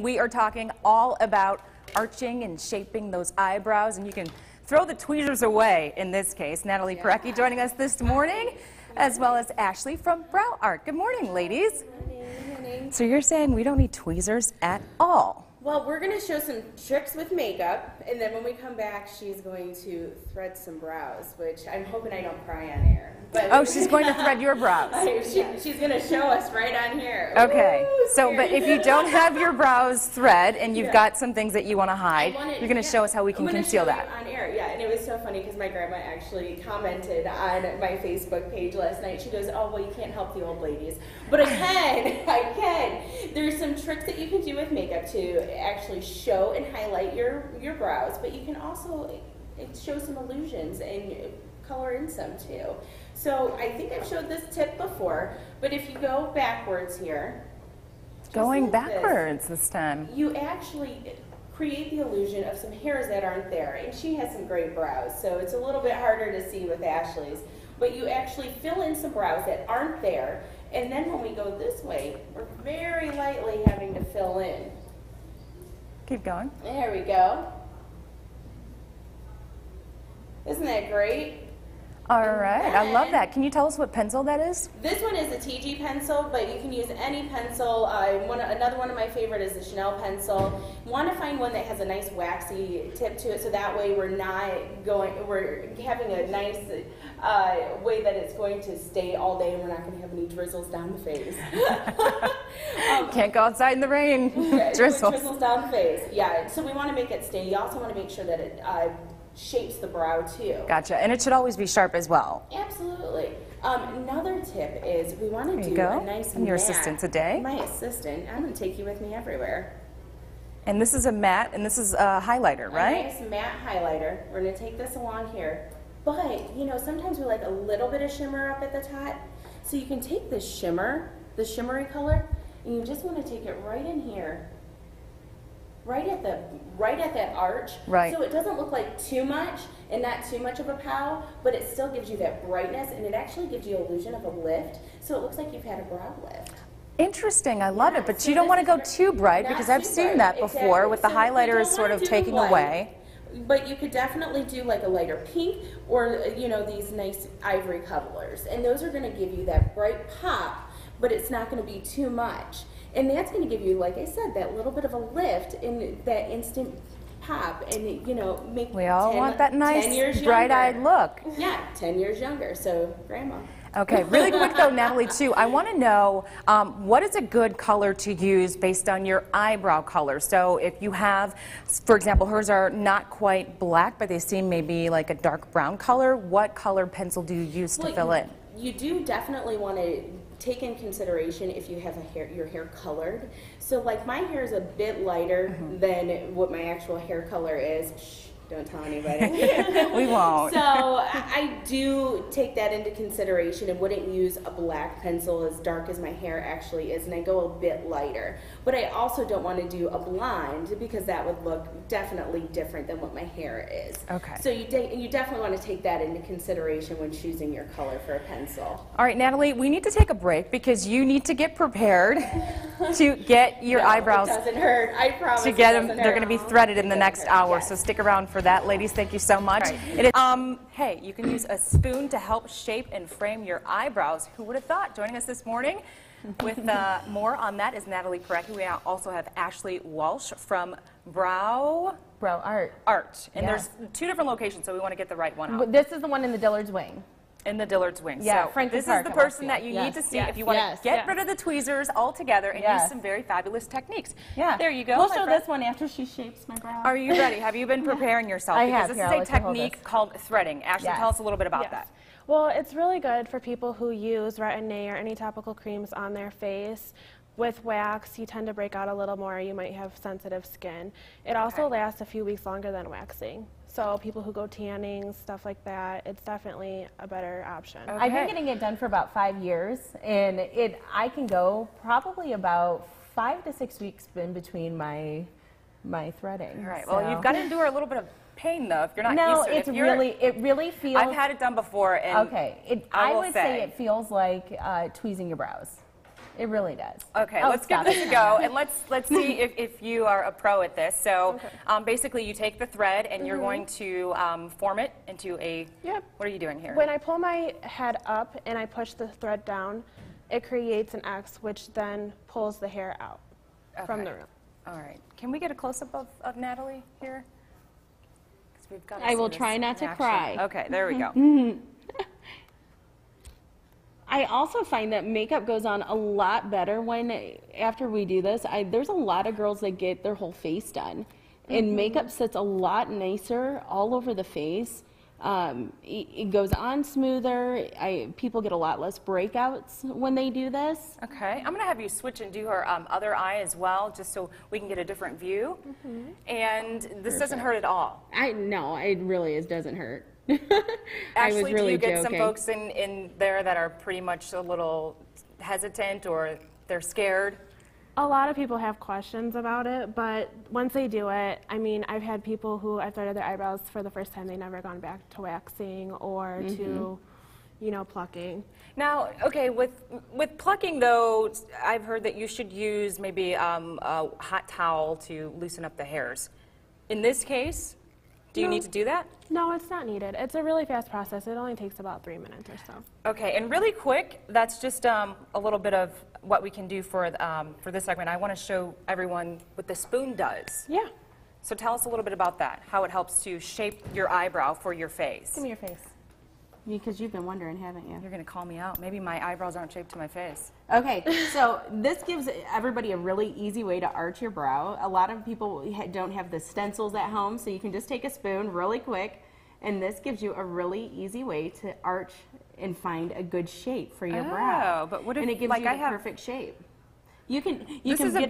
We are talking all about arching and shaping those eyebrows, and you can throw the tweezers away in this case. Natalie Pohorecki joining us this morning, as well as Ashley from Brow Art. Good morning, ladies. Good morning. So you're saying we don't need tweezers at all? Well, we're going to show some tricks with makeup, and then when we come back, she's going to thread some brows, which I'm hoping I don't cry on air. But oh, she's going to thread your brows. She's going to show us right on here. Okay. Woo, So, but if you don't have your brows thread and you've got some things that you want to hide, you're going to show us how we can conceal that. On air, yeah. And it was so funny because my grandma actually commented on my Facebook page last night. She goes, "Oh, well, you can't help the old ladies, but I can. I can." There's some tricks that you can do with makeup to actually show and highlight your brows, but you can also show some illusions and color in some too. So I think I've showed this tip before, but if you go backwards here, going backwards this time, you actually create the illusion of some hairs that aren't there. And she has some great brows, so it's a little bit harder to see with Ashley's, but you actually fill in some brows that aren't there, and then when we go this way, we're very lightly having to fill in. Keep going. There we go. Isn't that great? All right, I love that. Can you tell us what pencil that is? This one is a TG pencil, but you can use any pencil. Another one of my favorite is the Chanel pencil. You want to find one that has a nice waxy tip to it, so that way we're having a nice way that it's going to stay all day, and we're not going to have any drizzles down the face. Can't go outside in the rain. Drizzles down the face. Yeah, so we want to make it stay. You also want to make sure that it shapes the brow too. Gotcha, and it should always be sharp as well. Absolutely. Another tip is we want to do a nice matte. Your assistant today. My assistant. I'm going to take you with me everywhere. And this is a matte, and this is a highlighter, right? A nice matte highlighter. We're going to take this along here. But, you know, sometimes we like a little bit of shimmer up at the top. So you can take this shimmer, the shimmery color, and you just want to take it right in here. Right at that arch, right. So it doesn't look like too much and not too much of a pow, but it still gives you that brightness, and it actually gives you an illusion of a lift, so it looks like you've had a brow lift. Interesting, I love it, but so you don't want to go too bright because I've seen that before with the highlighter is sort of taking away. But you could definitely do like a lighter pink or, you know, these nice ivory colors, and those are going to give you that bright pop, but it's not going to be too much. And that's going to give you, like I said, that little bit of a lift and that instant pop, and you know, make we all want that nice bright-eyed look. Yeah, 10 years younger. So, Grandma. Okay, really quick though, Natalie, too, I want to know what is a good color to use based on your eyebrow color. So if you have, for example, hers are not quite black, but they seem maybe like a dark brown color, what color pencil do you use to fill in? You do definitely want to take in consideration if you have your hair colored. So like my hair is a bit lighter than what my actual hair color is. Shh, don't tell anybody. We won't. So I do take that into consideration and wouldn't use a black pencil as dark as my hair actually is, and I go a bit lighter. But I also don't want to do a blonde because that would look definitely different than what my hair is. Okay. So you definitely want to take that into consideration when choosing your color for a pencil. All right, Natalie, we need to take a break because you need to get prepared to get your eyebrows. It doesn't hurt. I promise. To get them, they're going to be threaded in the next hour. Yes. So stick around for that, ladies. Thank you so much. Right. Hey, you can use a spoon to help shape and frame your eyebrows. Who would have thought? Joining us this morning with more on that is Natalie Pohorecki. We also have Ashley Walsh from Brow Art. And there's two different locations, so we want to get the right one out. This is the one in the Dillard's Wing. In the Dillard's Wing. Yeah, so this is the person that you need to see if you want to get rid of the tweezers altogether and use some very fabulous techniques. Yeah. There you go. We'll show this one after she shapes my brow. Are you ready? Have you been preparing yourself? I have. Because this is a technique called threading. Ashley, tell us a little bit about that. Well, it's really good for people who use Retin-A or any topical creams on their face. With wax, you tend to break out a little more. You might have sensitive skin. It also lasts a few weeks longer than waxing. So people who go tanning, stuff like that, it's definitely a better option. Okay. I've been getting it done for about 5 years, and I can go probably about 5 to 6 weeks in between my threading. All right. So. Well, you've got to endure a little bit of pain though if you're not used to it. No, it really feels. I've had it done before, and okay, I would say it feels like tweezing your brows. It really does. Okay, Oh, let's give stop this it. a go, and let's see if you are a pro at this. So basically you take the thread and you're going to form it into a, what are you doing here? When I pull my head up and I push the thread down, it creates an X, which then pulls the hair out from the room. All right. Can we get a close-up of Natalie here? 'Cause we've got to I see will this try not in to action. cry. Okay, there we go. I also find that makeup goes on a lot better after we do this. There's a lot of girls that get their whole face done, and makeup sits a lot nicer all over the face. It goes on smoother. People get a lot less breakouts when they do this. Okay, I'm going to have you switch and do her other eye as well, just so we can get a different view. And this doesn't hurt at all. No, it really doesn't hurt. Actually, really do you get some joking. folks in there that are pretty much a little hesitant or they're scared? A lot of people have questions about it, but once they do it, I mean, I've had people who I've threaded their eyebrows for the first time, they never gone back to waxing or to, you know, plucking. Now, okay, with plucking though, I've heard that you should use maybe a hot towel to loosen up the hairs. In this case, do you need to do that? No, it's not needed. It's a really fast process. It only takes about 3 minutes or so. Okay, and really quick, that's just a little bit of what we can do for this segment. I want to show everyone what the spoon does. Yeah. So tell us a little bit about that, how it helps to shape your eyebrow for your face. Give me your face. Because you've been wondering, haven't you? You're going to call me out. Maybe my eyebrows aren't shaped to my face. Okay, so this gives everybody a really easy way to arch your brow. A lot of people don't have the stencils at home, so you can just take a spoon really quick, and this gives you a really easy way to arch and find a good shape for your brow. But what if, and it gives like, you I the have perfect shape. You can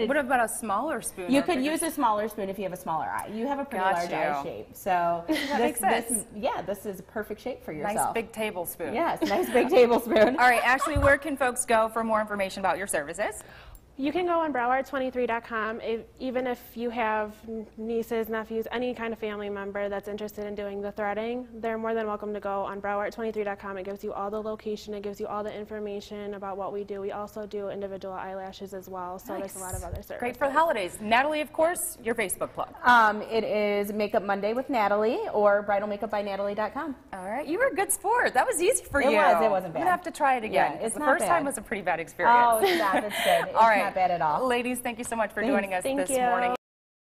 what about a smaller spoon? You could use a smaller spoon if you have a smaller eye. You have a pretty large eye shape, so this is a perfect shape for yourself. Nice big tablespoon. Yes, nice big tablespoon. All right, Ashley, where can folks go for more information about your services? You can go on browart23.com. Even if you have nieces, nephews, any kind of family member that's interested in doing the threading, they're more than welcome to go on browart23.com. It gives you all the location. It gives you all the information about what we do. We also do individual eyelashes as well, so there's a lot of other services. Great for the holidays. Natalie, of course, your Facebook plug. It is Makeup Monday with Natalie or bridalmakeupbynatalie.com. All right, you were a good sport. That was easy for you. It wasn't bad. I'm going to have to try it again. Yeah, it's the not first bad. time was a pretty bad experience. Oh, it's not. It's good. It's all right. not bad at all. Ladies, thank you so much for joining us Thank this you. morning.